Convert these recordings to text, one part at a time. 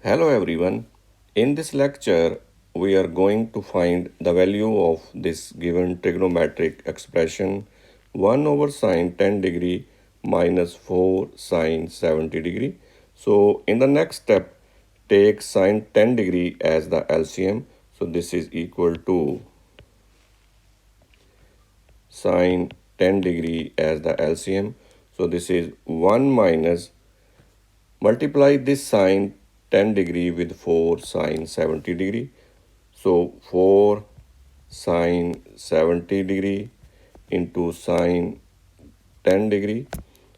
Hello everyone. In this lecture, we are going to find the value of this given trigonometric expression 1 over sine 10 degree minus 4 sine 70 degree. So in the next step, take sine 10 degree as the LCM. So this is equal to sine 10 degree as the LCM. So this is 1 minus, multiply this sine 10 degree with 4 sine 70 degree. So 4 sine 70 degree into sine 10 degree.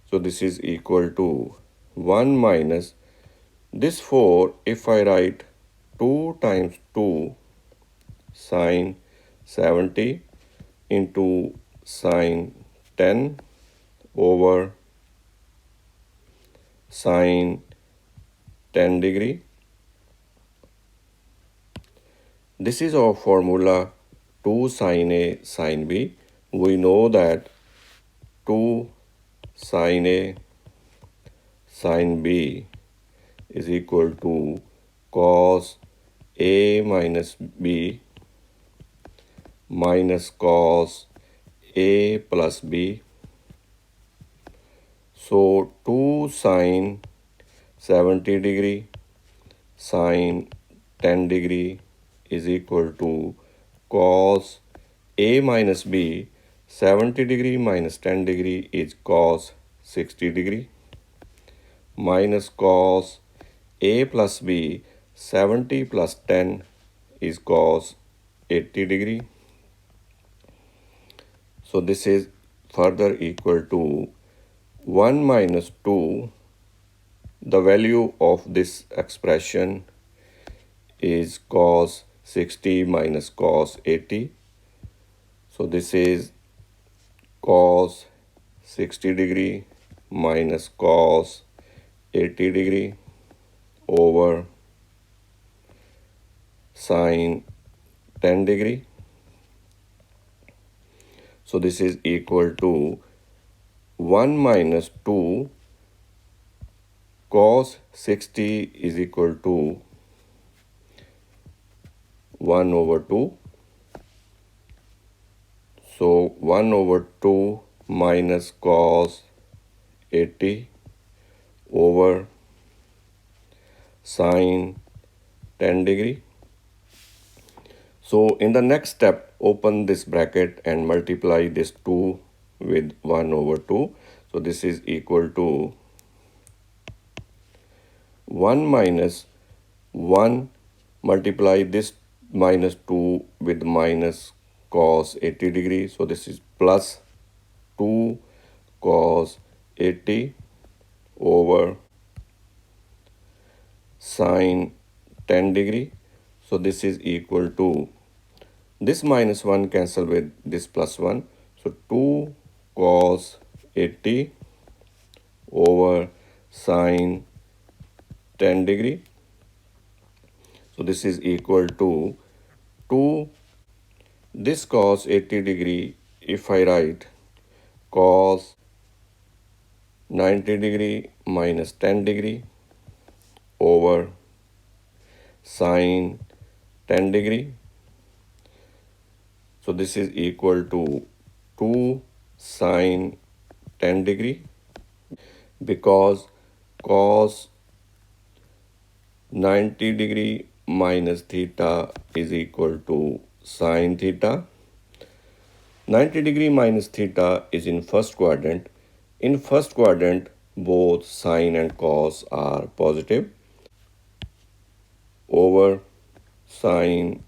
So this is equal to 1 minus this 4, if I write 2 times 2 sine 70 into sine 10 over sine 10 degree. This is our formula 2 sine A sine B. We know that 2 sine A sine B is equal to cos A minus B minus cos A plus B. So 2 sine 70 degree sine 10 degree is equal to cos A minus B. 70 degree minus 10 degree is cos 60 degree minus cos A plus B. 70 plus 10 is cos 80 degree. So this is further equal to 1 minus 2. The value of this expression is cos 60 minus cos 80. So this is cos 60 degree minus cos 80 degree over sine 10 degree. So this is equal to 1 minus 2 cos 60 is equal to 1 over 2. So 1 over 2 minus cos 80 over sine 10 degree. So in the next step, open this bracket and multiply this 2 with 1 over 2. So this is equal to 1 minus 1, multiply this minus 2 with minus cos 80 degree. So this is plus 2 cos 80 over sine 10 degree. So this is equal to, this minus 1 cancel with this plus 1. So 2 cos 80 over sine 10 degree. So this is equal to 2. This cos 80 degree, if I write cos 90 degree minus 10 degree over sine 10 degree. So this is equal to 2 sine 10 degree, because cos 90 degree minus theta is equal to sine theta. 90 degree minus theta is in first quadrant. In first quadrant, both sine and cos are positive over sine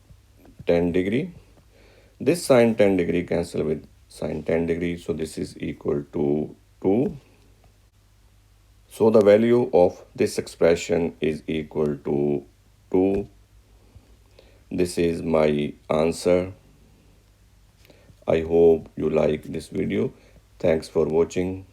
10 degree. This sine 10 degree cancel with sine 10 degree. So this is equal to 2. So the value of this expression is equal to 2. This is my answer. I hope you like this video. Thanks for watching.